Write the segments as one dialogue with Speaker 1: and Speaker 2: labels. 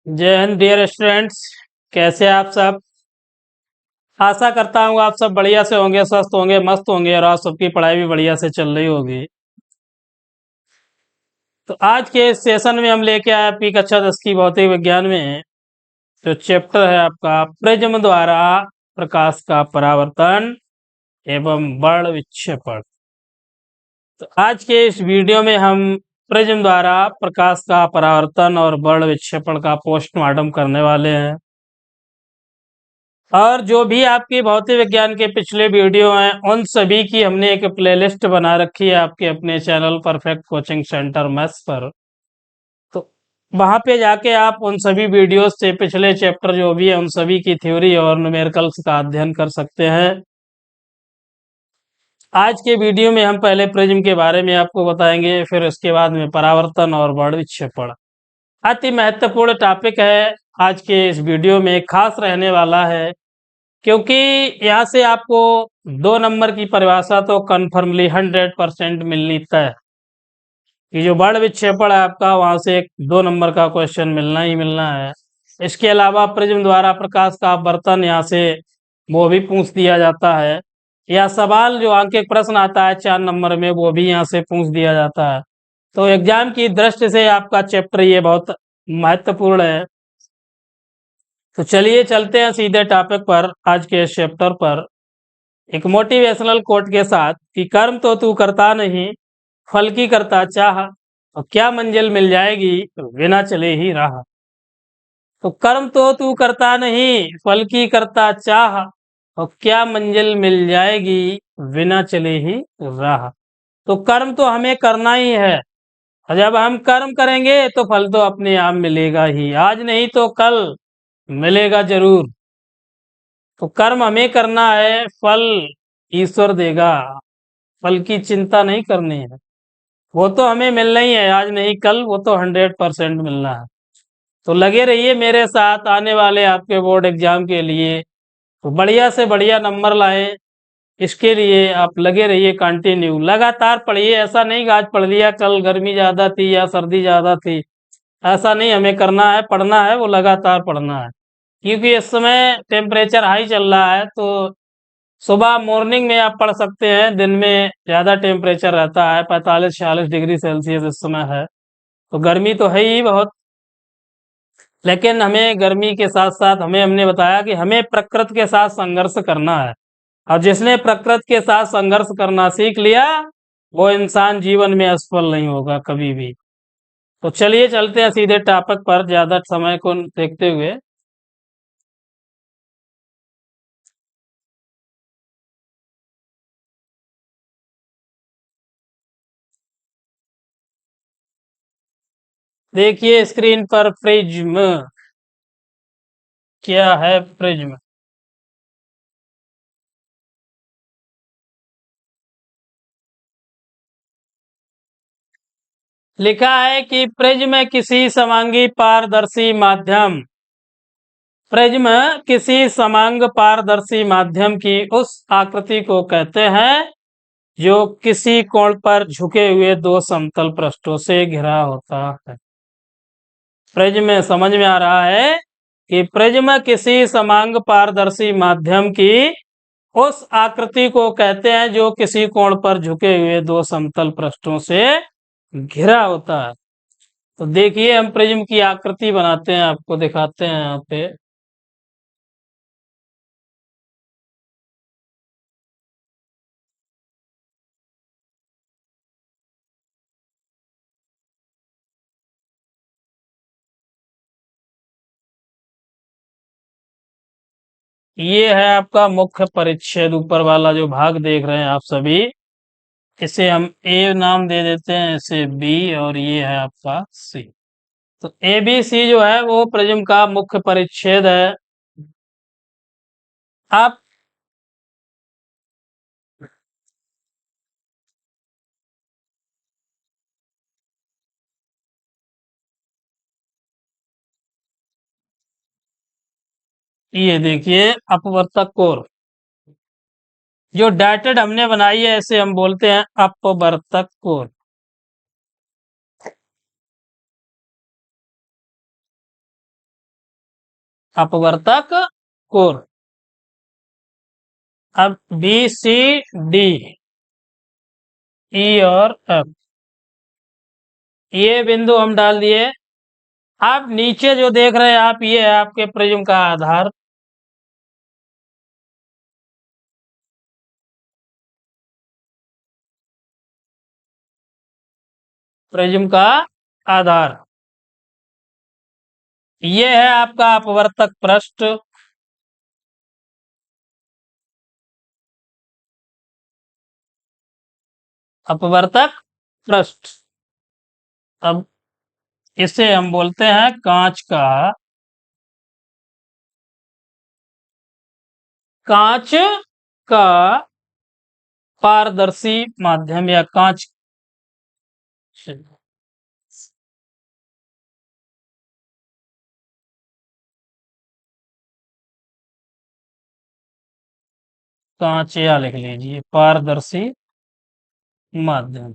Speaker 1: जय Hind dear students. कैसे हैं आप सब। आशा करता हूँ आप सब बढ़िया से होंगे, स्वस्थ होंगे, मस्त होंगे और आप सबकी पढ़ाई भी बढ़िया से चल रही होगी। तो आज के इस सेशन में हम लेके आए आपकी कक्षा 10 की भौतिक विज्ञान में जो चैप्टर है आपका प्रिज्म द्वारा प्रकाश का परावर्तन एवं वर्ण विक्षेपण। तो आज के इस वीडियो में हम प्रिज्म द्वारा प्रकाश का परावर्तन और वर्ण विक्षेपण का पोस्टमार्टम करने वाले हैं। और जो भी आपके भौतिक विज्ञान के पिछले वीडियो हैं उन सभी की हमने एक प्लेलिस्ट बना रखी है आपके अपने channel perfect coaching centre maths पर। तो वहां पे जाके आप उन सभी वीडियोस से पिछले चैप्टर जो भी है उन सभी की थ्योरी और न्यूमेरिकल्स का अध्ययन कर सकते हैं। आज के वीडियो में हम पहले प्रिज्म के बारे में आपको बताएंगे, फिर उसके बाद में परावर्तन और वर्ण विक्षेपण। अति महत्वपूर्ण टॉपिक है आज के इस वीडियो में, खास रहने वाला है क्योंकि यहाँ से आपको 2 नंबर की परिभाषा तो कन्फर्मली 100% मिलनी तय है। ये जो वर्ण विक्षेपण है आपका, वहां से एक 2 नंबर का क्वेश्चन मिलना ही मिलना है। इसके अलावा प्रिज्म द्वारा प्रकाश का अपवर्तन यहाँ से वो भी पूछ दिया जाता है, या सवाल जो आंकिक प्रश्न आता है 4 नंबर में वो भी यहाँ से पूछ दिया जाता है। तो एग्जाम की दृष्टि से आपका चैप्टर ये बहुत महत्वपूर्ण है। तो चलिए चलते हैं सीधे टॉपिक पर, आज के इस चैप्टर पर एक मोटिवेशनल कोट के साथ कि कर्म तो तू करता नहीं, फल की करता चाह, और क्या मंजिल मिल जाएगी बिना चले ही राह। तो कर्म तो तू करता नहीं, फल की करता चाह, और क्या मंजिल मिल जाएगी बिना चले ही राह। तो कर्म तो हमें करना ही है, और जब हम कर्म करेंगे तो फल तो अपने आप मिलेगा ही, आज नहीं तो कल मिलेगा जरूर। तो कर्म हमें करना है, फल ईश्वर देगा, फल की चिंता नहीं करनी है, वो तो हमें मिलना ही है, आज नहीं कल वो तो 100% मिलना है। तो लगे रहिए मेरे साथ आने वाले आपके बोर्ड एग्जाम के लिए, तो बढ़िया से बढ़िया नंबर लाएं। इसके लिए आप लगे रहिए, कंटिन्यू लगातार पढ़िए। ऐसा नहीं कि आज पढ़ लिया कल गर्मी ज्यादा थी या सर्दी ज्यादा थी, ऐसा नहीं हमें करना है। पढ़ना है वो लगातार पढ़ना है, क्योंकि इस समय टेम्परेचर हाई चल रहा है। तो सुबह मॉर्निंग में आप पढ़ सकते हैं, दिन में ज़्यादा टेम्परेचर रहता है, 45-46 डिग्री सेल्सियस इस समय है। तो गर्मी तो है ही बहुत, लेकिन हमें गर्मी के साथ साथ हमने बताया कि हमें प्रकृति के साथ संघर्ष करना है। और जिसने प्रकृति के साथ संघर्ष करना सीख लिया वो इंसान जीवन में असफल नहीं होगा कभी भी। तो चलिए चलते हैं सीधे टॉपिक पर, ज़्यादा समय को देखते हुए। देखिए स्क्रीन पर प्रिज्म, क्या है प्रिज्म। लिखा है कि प्रिज्म किसी समांगी पारदर्शी माध्यम, प्रिज्म किसी समांग पारदर्शी माध्यम की उस आकृति को कहते हैं जो किसी कोण पर झुके हुए 2 समतल पृष्ठों से घिरा होता है। प्रिज्म में समझ में आ रहा है कि प्रिज्म किसी समांग पारदर्शी माध्यम की उस आकृति को कहते हैं जो किसी कोण पर झुके हुए 2 समतल पृष्ठों से घिरा होता है। तो देखिए हम प्रिज्म की आकृति बनाते हैं, आपको दिखाते हैं यहाँ पे। ये है आपका मुख्य परिच्छेद, ऊपर वाला जो भाग देख रहे हैं आप सभी, इसे हम ए नाम दे देते हैं, इसे बी, और ये है आपका सी। तो ए बी सी जो है वो प्रिज्म का मुख्य परिच्छेद है। आप ये देखिए अपवर्तक कोर, जो डैटेड हमने बनाई है इसे हम बोलते हैं अपवर्तक कोर। अपवर्तक कोण। अब बी सी डी ई और एफ ये बिंदु हम डाल दिए। आप नीचे जो देख रहे हैं आप, ये है आपके प्रिज्म का आधार। प्रिज्म का आधार ये है आपका अपवर्तक पृष्ठ। अपवर्तक पृष्ठ। अब इसे हम बोलते हैं कांच का पारदर्शी माध्यम या कांच कांच या लिख लीजिए पारदर्शी माध्यम।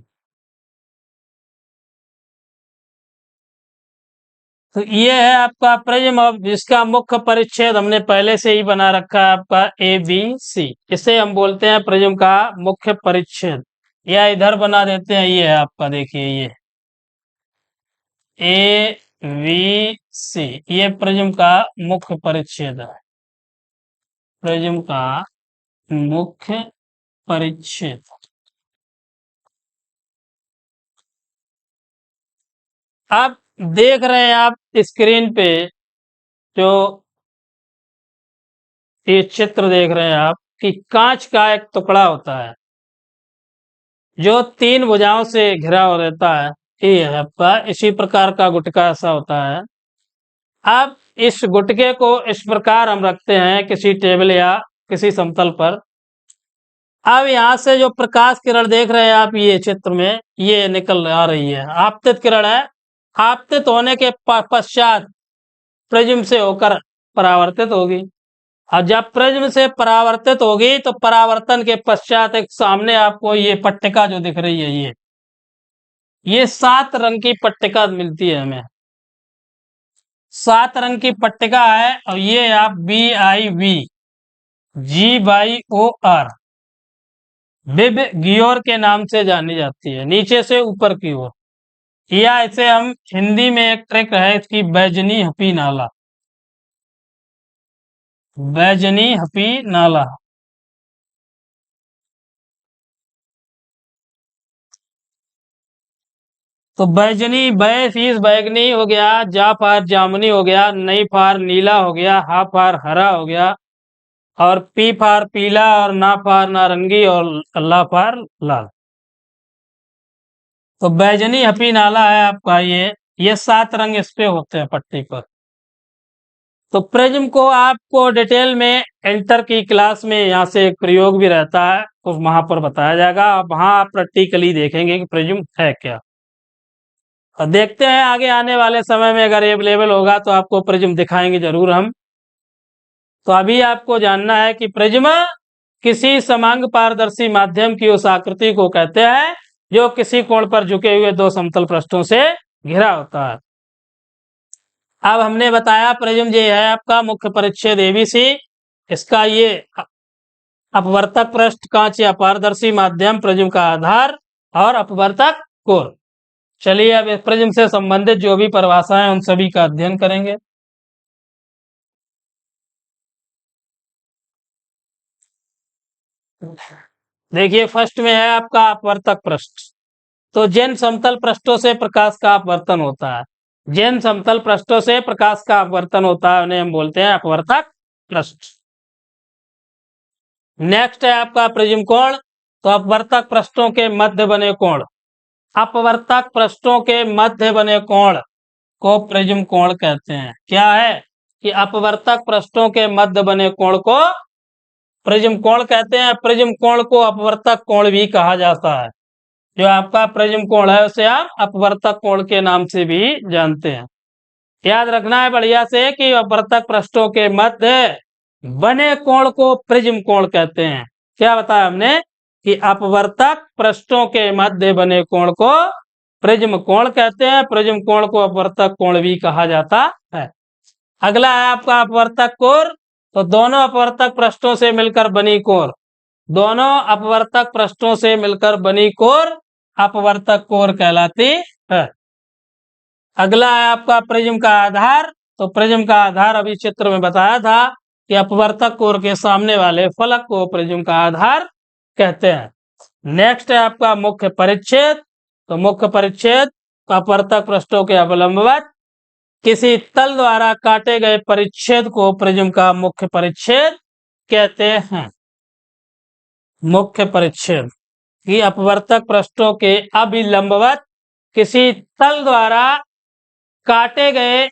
Speaker 1: तो ये है आपका प्रिज्म। अब इसका मुख्य परिच्छेद हमने पहले से ही बना रखा है आपका ए बी सी। इसे हम बोलते हैं प्रिज्म का मुख्य परिच्छेद, या इधर बना देते हैं। ये है आपका, देखिए ये ए बी सी ये प्रिज्म का मुख्य परिच्छेद है। प्रिज्म का मुख्य परिच्छेद। आप देख रहे हैं आप स्क्रीन पे जो ये चित्र देख रहे हैं आप कि कांच का एक टुकड़ा होता है जो 3 भुजाओं से घिरा हो रहता है। ये है आपका इसी प्रकार का गुटका ऐसा होता है। अब इस गुटके को इस प्रकार हम रखते हैं किसी टेबल या किसी समतल पर। अब यहाँ से जो प्रकाश किरण देख रहे हैं आप ये चित्र में, ये निकल आ रही है, आपतित किरण है। आपतित होने के पश्चात प्रिज्म से होकर परावर्तित होगी। और जब प्रिज्म से परावर्तित होगी तो परावर्तन के पश्चात एक सामने आपको ये पट्टिका जो दिख रही है, ये 7 रंग की पट्टिका मिलती है हमें। 7 रंग की पट्टिका है और ये आप BIV GYOR बिब गियोर के नाम से जानी जाती है, नीचे से ऊपर की ओर। या इसे हम हिंदी में एक ट्रिक है इसकी, बैजनी हपी नाला। बैजनी हपी नाला। तो बैजनी बै फीस बैगनी हो गया, जा फार जामुनी हो गया, नई फार नीला हो गया, हा फार हरा हो गया, और पी फार पीला, और ना फार नारंगी, और ला फार लाल। तो बैजनी हपी नाला है आपका ये 7 रंग इस पे होते हैं पट्टी पर। तो प्रिज्म को आपको डिटेल में इंटर की क्लास में यहाँ से एक प्रयोग भी रहता है, तो वहां पर बताया जाएगा। वहां आप प्रैक्टिकली देखेंगे कि प्रिज्म है क्या। और देखते हैं आगे आने वाले समय में अगर अवेलेबल होगा तो आपको प्रिज्म दिखाएंगे जरूर हम। तो अभी आपको जानना है कि प्रिज्म किसी समांग पारदर्शी माध्यम की उस आकृति को कहते हैं जो किसी कोण पर झुके हुए 2 समतल पृष्ठों से घिरा होता है। अब हमने बताया प्रिज्म ये है आपका मुख्य परिच्छेद एबीसी। इसका ये अपवर्तक पृष्ठ, कांच या पारदर्शी माध्यम, प्रिज्म का आधार और अपवर्तक कोण। चलिए अब इस प्रिज्म से संबंधित जो भी परिभाषाएं उन सभी का अध्ययन करेंगे। देखिए फर्स्ट में है आपका अपवर्तक पृष्ठ। तो जिन समतल पृष्ठों से प्रकाश का अपवर्तन होता है, जिन समतल पृष्ठों से प्रकाश का अपवर्तन होता है उन्हें हम बोलते हैं अपवर्तक पृष्ठ। नेक्स्ट है आपका प्रिज्म कोण। तो अपवर्तक पृष्ठों के मध्य बने कोण, अपवर्तक पृष्ठों के मध्य बने कोण को प्रिज्म कोण कहते हैं। क्या है कि अपवर्तक पृष्ठों के मध्य बने कोण को प्रिज्म कोण कहते हैं। प्रिज्म कोण को अपवर्तक कोण भी कहा जाता है। जो आपका प्रिज्म कोण है उसे आप अपवर्तक कोण के नाम से भी जानते हैं। याद रखना है बढ़िया से कि अपवर्तक पृष्ठों के मध्य बने कोण को प्रिज्म कोण कहते हैं। क्या बताया हमने कि अपवर्तक पृष्ठों के मध्य बने कोण को प्रिज्म कोण कहते हैं। प्रिज्म कोण को अपवर्तक कोण भी कहा जाता है। अगला है आपका अपवर्तक कोर। तो दोनों अपवर्तक पृष्ठों से मिलकर बनी कोर, दोनों अपवर्तक पृष्ठों से मिलकर बनी कोर अपवर्तक कोर कहलाती है। अगला है आपका प्रिज्म का आधार। तो प्रिज्म का आधार अभी चित्र में बताया था कि अपवर्तक कोर के सामने वाले फलक को प्रिज्म का आधार कहते हैं। नेक्स्ट है आपका मुख्य परिच्छेद। तो मुख्य परिच्छेद अपवर्तक पृष्ठों के अवलंबवत किसी तल द्वारा काटे गए परिच्छेद को प्रिज्म का मुख्य परिच्छेद कहते हैं। मुख्य परिच्छेद की अपवर्तक पृष्ठों के अभिलंबवत किसी तल द्वारा काटे गए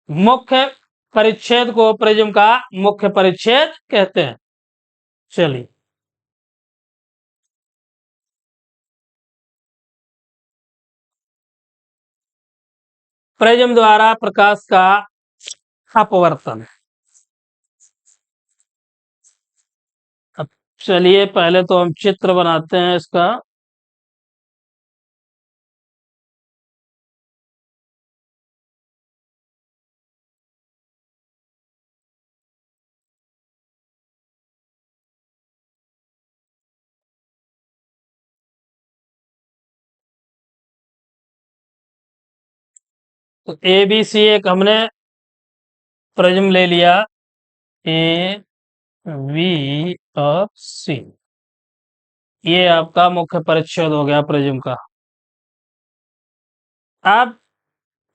Speaker 1: मुख्य परिच्छेद को प्रिज्म का मुख्य परिच्छेद कहते हैं। चलिए, प्रिज्म द्वारा प्रकाश का अपवर्तन। अब चलिए पहले तो हम चित्र बनाते हैं इसका। तो ए बी सी एक हमने प्रिज्म ले लिया, ए बी और सी, ये आपका मुख्य परिच्छेद हो गया प्रिज्म का। अब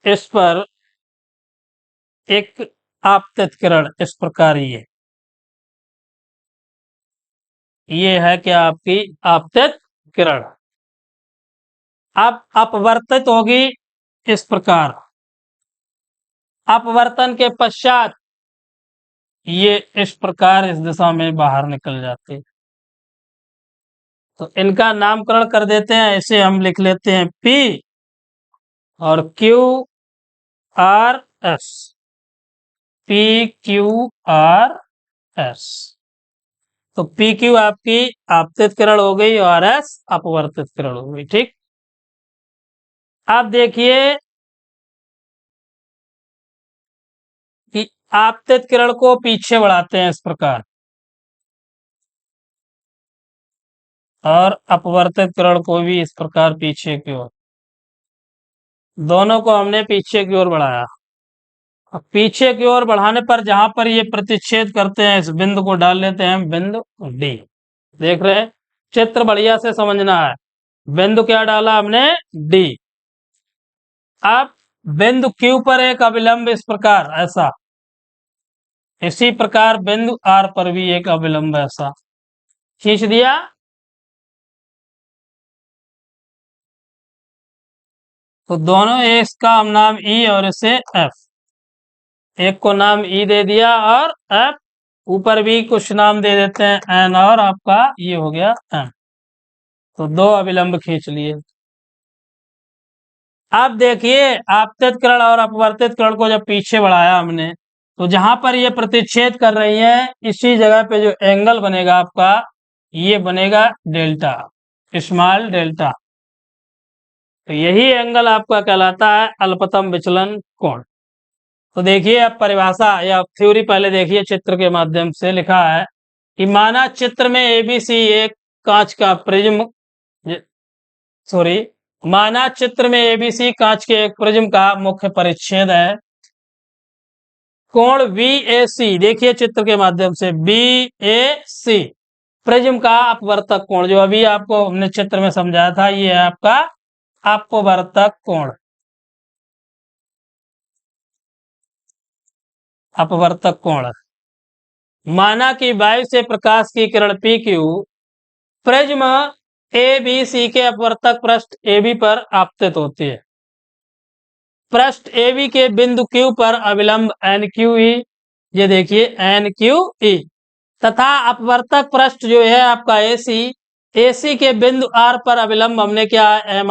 Speaker 1: इस पर एक आपतित किरण इस प्रकार ये है क्या आपकी आपतित किरण। अब अपवर्तित होगी इस प्रकार, अपवर्तन के पश्चात ये इस प्रकार इस दिशा में बाहर निकल जाते हैं। तो इनका नामकरण कर देते हैं, इसे हम लिख लेते हैं P और Q R S, P Q R S। तो PQ आपकी आपतित किरण हो गई और S अपवर्तित किरण हो गई। ठीक, अब देखिए कि आपतित किरण को पीछे बढ़ाते हैं इस प्रकार और अपवर्तित किरण को भी इस प्रकार पीछे की ओर, दोनों को हमने पीछे की ओर बढ़ाया। अब पीछे की ओर बढ़ाने पर जहां पर ये प्रतिच्छेद करते हैं इस बिंदु को डाल लेते हैं हम बिंदु डी। देख रहे हैं, चित्र बढ़िया से समझना है। बिंदु क्या डाला हमने, डी। अब बिंदु क्यू पर एक अभिलंब इस प्रकार ऐसा, इसी प्रकार बिंदु आर पर भी एक अभिलंब ऐसा खींच दिया। तो दोनों इसका हम नाम ई और इसे एफ, एक को नाम ई दे दिया और एफ, ऊपर भी कुछ नाम दे देते हैं एन, और आपका ये हो गया एम। तो दो अभिलंब खींच लिए। अब देखिए आपतित किरण और अपवर्तित किरण को जब पीछे बढ़ाया हमने, तो जहां पर ये प्रतिच्छेद कर रही है इसी जगह पे जो एंगल बनेगा आपका, ये बनेगा डेल्टा, स्मॉल डेल्टा। तो यही एंगल आपका कहलाता है अल्पतम विचलन कोण। तो देखिए अब परिभाषा या थ्योरी पहले देखिए, चित्र के माध्यम से लिखा है कि माना चित्र में एबीसी एक कांच का प्रिज्म, सॉरी, माना चित्र में एबीसी कांच के एक प्रिज्म का मुख्य परिच्छेद है। कोण VAC, देखिए चित्र के माध्यम से BAC प्रिज्म का अपवर्तक कोण, जो अभी आपको हमने चित्र में समझाया था, ये है आपका अपवर्तक कोण। अपवर्तक कोण माना कि वायु से प्रकाश की किरण PQ प्रिज्म ABC के अपवर्तक पृष्ठ AB पर आपतित होती है। पृष्ठ AB के बिंदु Q पर अभिलंब NQE, ये देखिए NQE, तथा अपवर्तक पृष्ठ जो है आपका AC के बिंदु R पर अभिलंब हमने क्या है,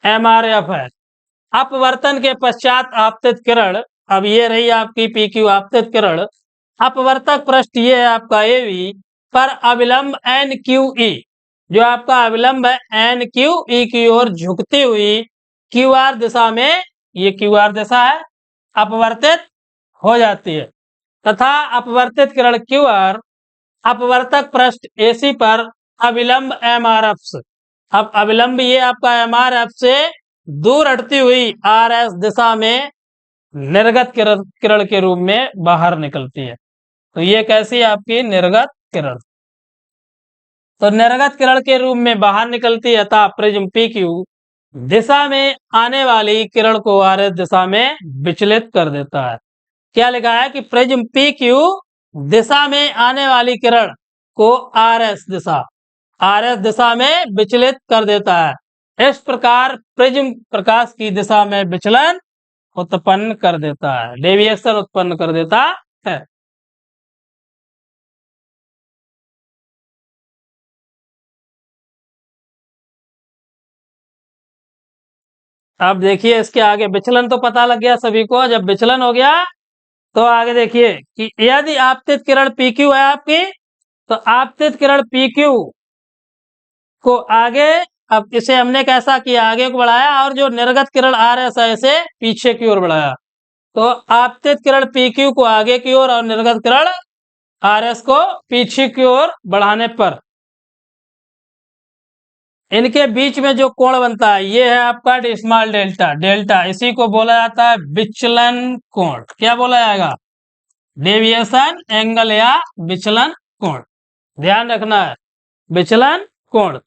Speaker 1: MRF है। अपवर्तन के पश्चात आपतित किरण, अब ये रही आपकी PQ आपतित किरण, अपवर्तक पृष्ठ ये है आपका AB पर अभिलंब NQE, जो आपका अभिलंब है NQE की ओर झुकती हुई QR दिशा में, ये QR दिशा है, अपवर्तित हो जाती है तथा अपवर्तित किरण QR अपवर्तक पृष्ठ AC पर अविलंब MRF से, अब अविलंब ये आपका MRF से दूर हटती हुई RS दिशा में निर्गत किरण के रूप में बाहर निकलती है। तो ये कैसी है आपकी निर्गत किरण। तो निर्गत किरण के रूप में बाहर निकलती है तथा प्रिज्म PQ दिशा में आने वाली किरण को RS दिशा में विचलित कर देता है। क्या लिखा है कि प्रिज्म PQ दिशा में आने वाली किरण को RS दिशा में विचलित कर देता है। इस प्रकार प्रिज्म प्रकाश की दिशा में विचलन उत्पन्न कर देता है, डेविएशन उत्पन्न कर देता है। अब देखिए इसके आगे विचलन तो पता लग गया सभी को। जब विचलन हो गया तो आगे देखिए कि यदि आपतित किरण PQ है आपकी, तो आपतित किरण PQ को आगे, अब इसे हमने कैसा किया, आगे को बढ़ाया और जो निर्गत किरण RS है इसे पीछे की ओर बढ़ाया। तो आपतित किरण PQ को आगे की ओर और निर्गत किरण RS को पीछे की ओर बढ़ाने पर इनके बीच में जो कोण बनता है ये है आपका स्मॉल डेल्टा। डेल्टा इसी को बोला जाता है विचलन कोण। क्या बोला जाएगा? डेविएशन एंगल या विचलन कोण। ध्यान रखना है, विचलन कोण।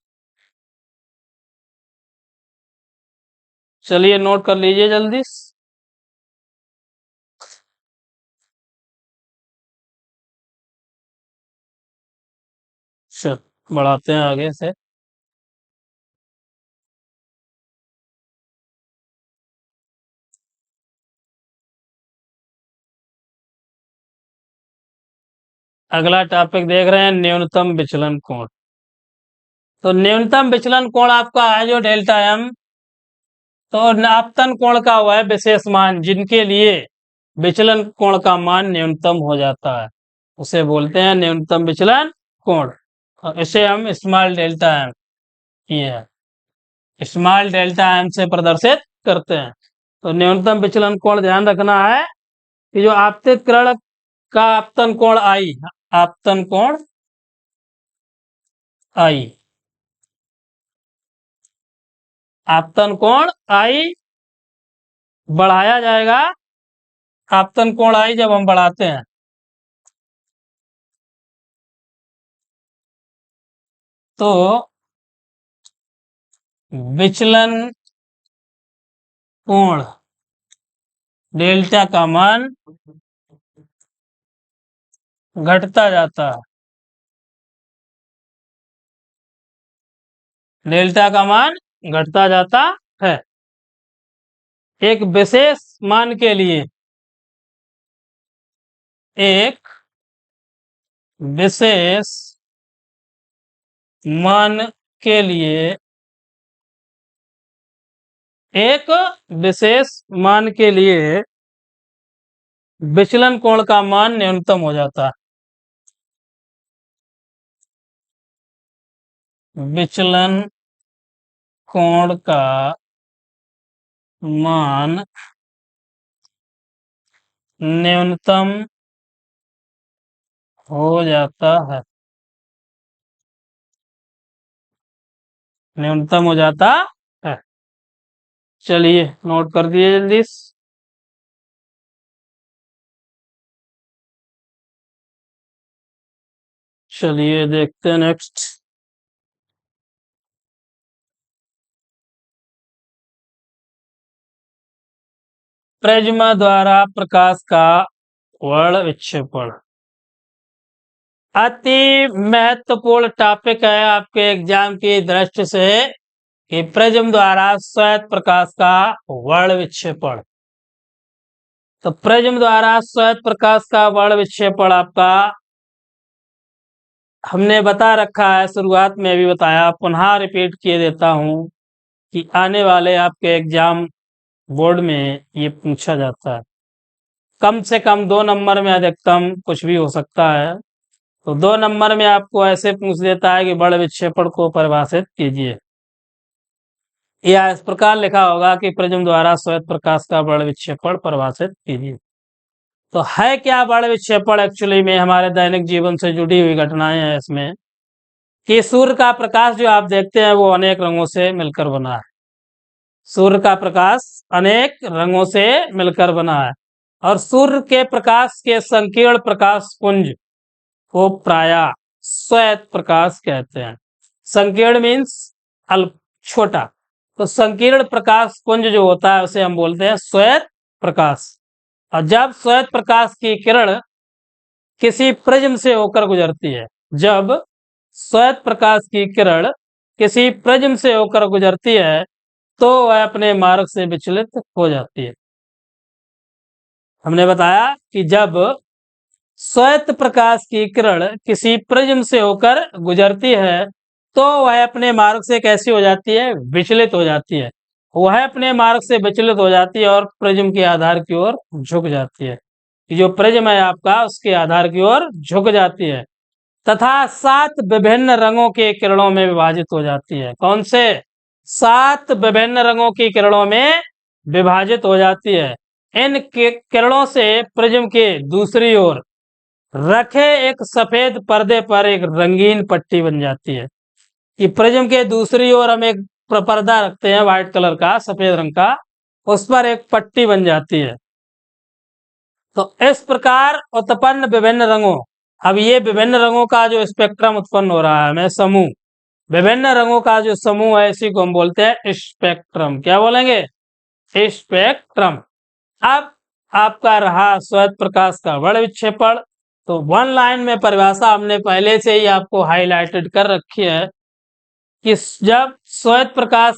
Speaker 1: चलिए नोट कर लीजिए जल्दी। चल बढ़ाते हैं आगे से। अगला टॉपिक देख रहे हैं न्यूनतम विचलन कोण। तो न्यूनतम विचलन कोण आपका है जो डेल्टा M। तो आपतन कोण का हुआ है विशेष मान जिनके लिए विचलन कोण का मान न्यूनतम हो जाता है, उसे बोलते हैं न्यूनतम विचलन कोण। और इसे हम स्मॉल डेल्टा M, ये है स्मॉल डेल्टा M से प्रदर्शित करते हैं। तो न्यूनतम विचलन कोण ध्यान रखना है कि जो आपतित किरण का आपतन कोण I, आपतन कोण I, आपतन कोण I बढ़ाया जाएगा। आपतन कोण I जब हम बढ़ाते हैं तो विचलन कोण डेल्टा का मान घटता जाता है। डेल्टा का मान घटता जाता है एक विशेष मान के लिए। एक विशेष मान के लिए, एक विशेष मान के लिए विचलन कोण का मान न्यूनतम हो जाता है। विचलन कोण का मान न्यूनतम हो जाता है, न्यूनतम हो जाता है। चलिए नोट कर दिए जल्दी। चलिए देखते हैं नेक्स्ट। प्रिज्म द्वारा प्रकाश का वर्ण विक्षेपण अति महत्वपूर्ण टॉपिक है आपके एग्जाम की दृष्टि से कि प्रिज्म द्वारा श्वेत प्रकाश का वर्ण विक्षेपण। तो प्रिज्म द्वारा श्वेत प्रकाश का वर्ण विक्षेपण आपका हमने बता रखा है, शुरुआत में भी बताया, पुनः रिपीट किए देता हूं कि आने वाले आपके एग्जाम बोर्ड में ये पूछा जाता है। कम से कम 2 नंबर में, अधिकतम कुछ भी हो सकता है। तो 2 नंबर में आपको ऐसे पूछ देता है कि बड़ विक्षेपण को परिभाषित कीजिए। या इस प्रकार लिखा होगा कि प्रिज्म द्वारा श्वेत प्रकाश का वर्ण विक्षेपण परिभाषित कीजिए। तो है क्या वर्ण विक्षेपण? एक्चुअली में हमारे दैनिक जीवन से जुड़ी हुई घटनाएं हैं इसमें, कि सूर्य का प्रकाश जो आप देखते हैं वो अनेक रंगों से मिलकर बना है। सूर्य का प्रकाश अनेक रंगों से मिलकर बना है, और सूर्य के प्रकाश के संकीर्ण प्रकाश पुंज को प्रायः श्वेत प्रकाश कहते हैं। संकीर्ण मीन्स अल्प, छोटा। तो संकीर्ण प्रकाश पुंज जो होता है उसे हम बोलते हैं श्वेत प्रकाश। और जब श्वेत प्रकाश की किरण किसी प्रिज्म से होकर गुजरती है, जब श्वेत प्रकाश की किरण किसी प्रिज्म से होकर गुजरती है तो वह अपने मार्ग से विचलित हो जाती है। हमने बताया कि जब श्वेत प्रकाश की किरण किसी प्रिज्म से होकर गुजरती है तो वह अपने मार्ग से कैसी हो जाती है? विचलित हो जाती है। वह अपने मार्ग से विचलित हो जाती है और प्रिज्म के आधार की ओर झुक जाती है। जो प्रिज्म है आपका उसके आधार की ओर झुक जाती है तथा 7 विभिन्न रंगों के किरणों में विभाजित हो जाती है। कौन से? 7 विभिन्न रंगों की किरणों में विभाजित हो जाती है। इन किरणों से प्रिज्म के दूसरी ओर रखे एक सफेद पर्दे पर एक रंगीन पट्टी बन जाती है। कि प्रिज्म के दूसरी ओर हम एक पर्दा रखते हैं व्हाइट कलर का, सफेद रंग का, उस पर एक पट्टी बन जाती है। तो इस प्रकार उत्पन्न विभिन्न रंगों, अब ये विभिन्न रंगों का जो स्पेक्ट्रम उत्पन्न हो रहा है, मैं समूह, विभिन्न रंगों का जो समूह है इसी को हम बोलते हैं स्पेक्ट्रम। क्या बोलेंगे? स्पेक्ट्रम। अब आपका रहा श्वेत प्रकाश का वर्ण विक्षेपण। तो वन लाइन में परिभाषा हमने पहले से ही आपको हाईलाइटेड कर रखी है कि जब श्वेत प्रकाश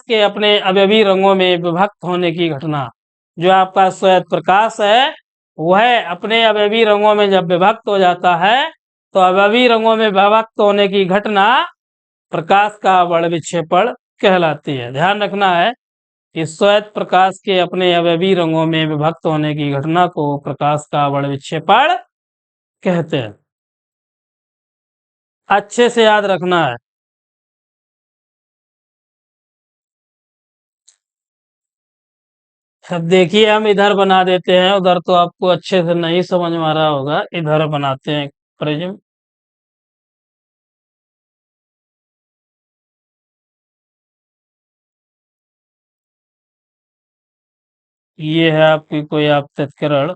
Speaker 1: के अपने अवयवी रंगों में विभक्त होने की घटना, जो आपका श्वेत प्रकाश है वह अपने अवयवी रंगों में जब विभक्त हो जाता है तो अवयवी रंगों में विभक्त होने की घटना प्रकाश का वर्ण विक्षेपण कहलाती है। ध्यान रखना है कि श्वेत प्रकाश के अपने अवयवी रंगों में विभक्त होने की घटना को प्रकाश का वर्ण विक्षेपण कहते हैं। अच्छे से याद रखना है। अब देखिए हम इधर बना देते हैं, उधर तो आपको अच्छे से नहीं समझ में आ रहा होगा, इधर बनाते हैं प्रिज्म। ये है आपकी कोई आपतित किरण।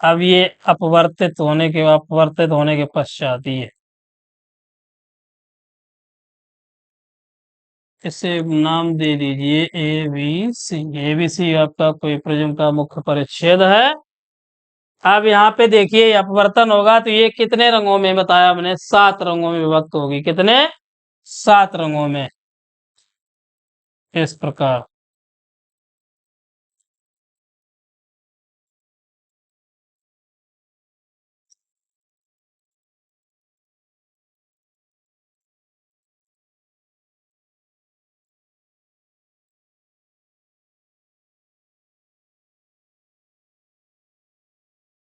Speaker 1: अब ये अपवर्तित होने के पश्चात ये इसे नाम दे दीजिए ABC। ABC आपका कोई प्रिज्म का मुख्य परिच्छेद है। अब यहाँ पे देखिए अपवर्तन होगा तो ये कितने रंगों में बताया हमने? 7 रंगों में विभक्त होगी। कितने? 7 रंगों में। इस प्रकार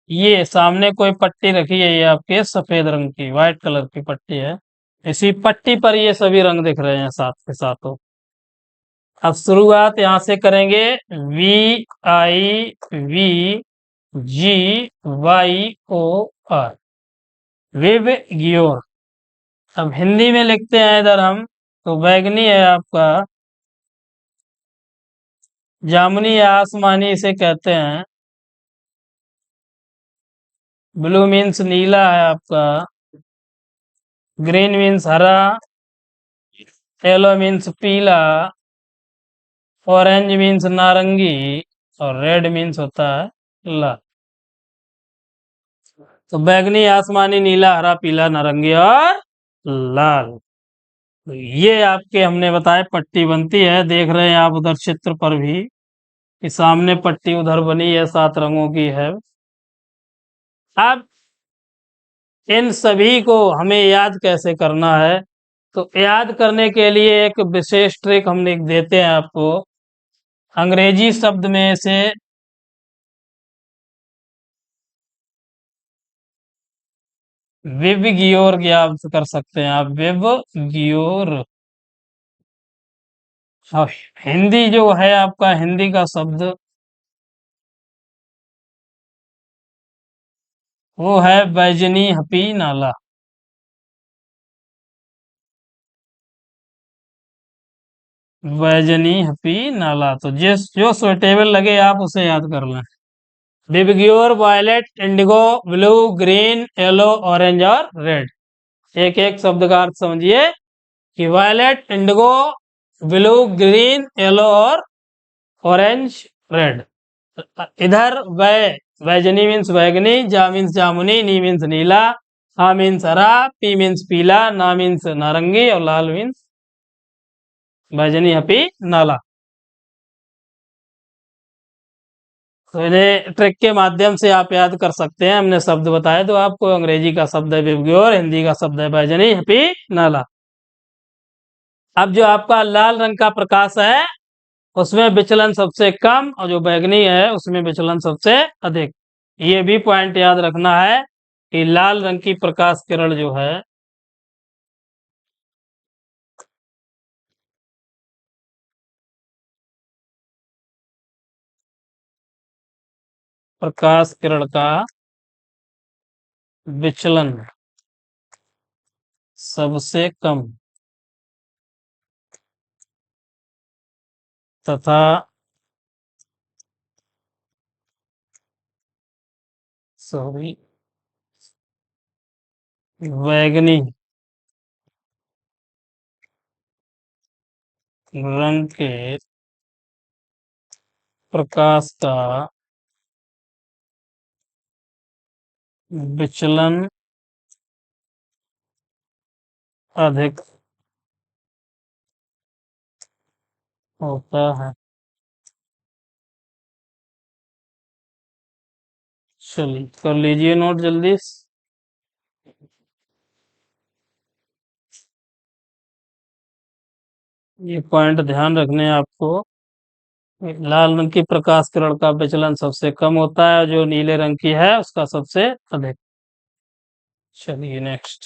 Speaker 1: ये सामने कोई पट्टी रखी है, ये आपके सफेद रंग की, व्हाइट कलर की पट्टी है। इसी पट्टी पर ये सभी रंग दिख रहे हैं साथ के साथों। अब शुरुआत यहां से करेंगे। VIVGYOR, विव ग्योर। अब हिंदी में लिखते हैं इधर हम, तो बैगनी है आपका, जामुनी या आसमानी इसे कहते हैं। ब्लू मीन्स नीला है आपका, ग्रीन मीन्स हरा, येलो मीन्स पीला, ऑरेंज मीन्स नारंगी, और रेड मीन्स होता है लाल। तो बैगनी, आसमानी, नीला, हरा, पीला, नारंगी और लाल। तो ये आपके हमने बताए पट्टी बनती है। देख रहे हैं आप उधर चित्र पर भी कि सामने पट्टी उधर बनी है, 7 रंगों की है। अब इन सभी को हमें याद कैसे करना है? तो याद करने के लिए एक विशेष ट्रिक हम लिख देते हैं आपको। अंग्रेजी शब्द में से विबग्योर क्या कर सकते हैं आप, विबग्योर। अब हिंदी जो है आपका, हिंदी का शब्द वो है बैजनी हपी नाला। बैजनी हपी नाला, तो जिस जो सुटेबल लगे आप उसे याद कर लें। VIBGYOR, violet, indigo, blue, green, yellow, orange और रेड। एक एक शब्द का अर्थ समझिए कि violet, indigo, blue, green, yellow और ऑरेंज, रेड। इधर वै, वैजनी मीन्स बैगनी, जा मीन्स जामुनी, नी मीन्स नीला, हा मीन्स हरा, पी मीन्स पीला, ना मीन्स नारंगी और लाल मीन्स बैजनी हपी नाला। तो इन्हें ट्रिक के माध्यम से आप याद कर सकते हैं। हमने शब्द बताए तो आपको, अंग्रेजी का शब्द है विबग्योर, हिंदी का शब्द है बैजनी हपी नाला। अब जो आपका लाल रंग का प्रकाश है उसमें विचलन सबसे कम, और जो बैगनी है उसमें विचलन सबसे अधिक। ये भी पॉइंट याद रखना है कि लाल रंग की प्रकाश किरण जो है, प्रकाश किरण का विचलन सबसे कम तथा सॉरी बैगनी रंग के प्रकाश का विचलन अधिक होता है। चलिए कर लीजिए नोट जल्दी। ये पॉइंट ध्यान रखने हैं आपको। लाल रंग की प्रकाश किरण का विचलन सबसे कम होता है, और जो नीले रंग की है उसका सबसे अधिक। चलिए नेक्स्ट।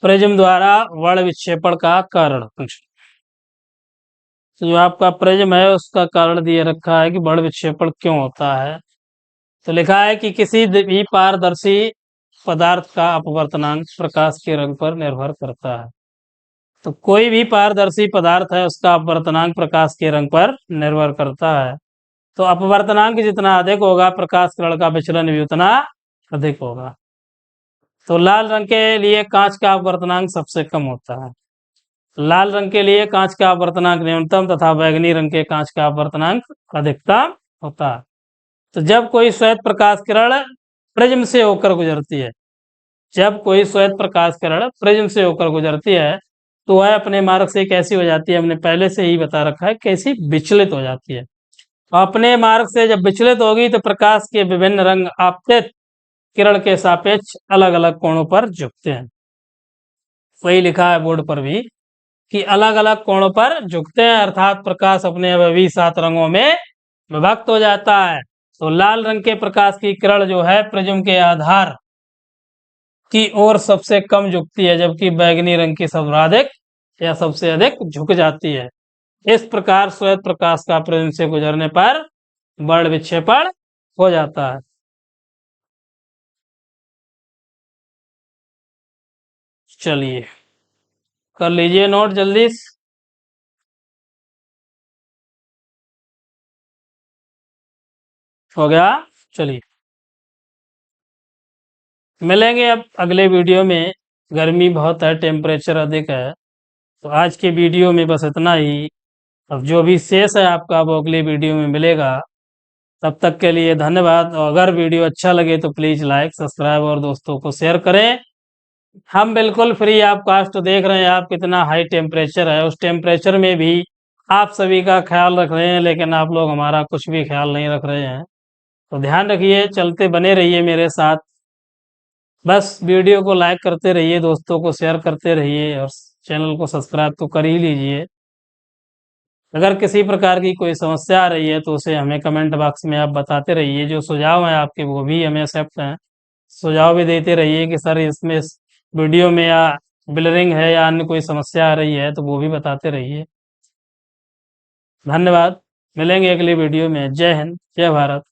Speaker 1: प्रिज्म द्वारा वर्ण विक्षेपण का कारण पूछ। तो जो आपका प्रिज्म है उसका कारण दिए रखा है कि वर्ण विक्षेपण क्यों होता है। तो लिखा है कि किसी भी पारदर्शी पदार्थ का अपवर्तनांक प्रकाश के रंग पर निर्भर करता है। तो कोई भी पारदर्शी पदार्थ है उसका अपवर्तनांक प्रकाश के रंग पर निर्भर करता है। तो अपवर्तनांक जितना अधिक होगा प्रकाश किरण का विचलन भी उतना अधिक होगा। तो लाल रंग के लिए कांच का अपवर्तनांक सबसे कम होता है। लाल रंग के लिए कांच का अपवर्तनांक न्यूनतम तथा बैगनी रंग के कांच का अपवर्तनांक अधिकतम होता है। तो जब कोई श्वेत प्रकाश किरण प्रिज्म से होकर गुजरती है, जब कोई श्वेत प्रकाश किरण प्रिज्म से होकर गुजरती है तो वह अपने मार्ग से कैसी हो जाती है, हमने पहले से ही बता रखा है, कैसी विचलित हो जाती है। अपने मार्ग से जब विचलित होगी तो प्रकाश के विभिन्न रंग आपतित किरण के सापेक्ष अलग अलग कोणों पर झुकते हैं। वही लिखा है बोर्ड पर भी कि अलग अलग कोणों पर झुकते हैं, अर्थात प्रकाश अपने अवयवी 7 रंगों में विभक्त हो जाता है। तो लाल रंग के प्रकाश की किरण जो है प्रिज्म के आधार की ओर सबसे कम झुकती है, जबकि बैगनी रंग की सर्वाधिक या सबसे अधिक झुक जाती है। इस प्रकार श्वेत प्रकाश का प्रिज्म से गुजरने पर वर्ण विक्षेपण हो जाता है। चलिए कर लीजिए नोट जल्दी। हो गया। चलिए मिलेंगे अब अगले वीडियो में। गर्मी बहुत है, टेम्परेचर अधिक है, तो आज के वीडियो में बस इतना ही। अब जो भी शेष है आपका वो अगले वीडियो में मिलेगा। तब तक के लिए धन्यवाद, और अगर वीडियो अच्छा लगे तो प्लीज़ लाइक सब्सक्राइब और दोस्तों को शेयर करें। हम बिल्कुल फ्री ऑफ कास्ट देख रहे हैं, आप कितना हाई टेम्परेचर है, उस टेम्परेचर में भी आप सभी का ख्याल रख रहे हैं, लेकिन आप लोग हमारा कुछ भी ख्याल नहीं रख रहे हैं। तो ध्यान रखिए, चलते बने रहिए मेरे साथ। बस वीडियो को लाइक करते रहिए, दोस्तों को शेयर करते रहिए, और चैनल को सब्सक्राइब तो कर ही लीजिए। अगर किसी प्रकार की कोई समस्या आ रही है तो उसे हमें कमेंट बॉक्स में आप बताते रहिए, जो सुझाव हैं आपके वो भी हमें एक्सेप्ट हैं। सुझाव भी देते रहिए कि सर इसमें इस वीडियो में या ब्लरिंग है या अन्य कोई समस्या आ रही है, तो वो भी बताते रहिए। धन्यवाद, मिलेंगे अगली वीडियो में। जय हिंद, जय भारत।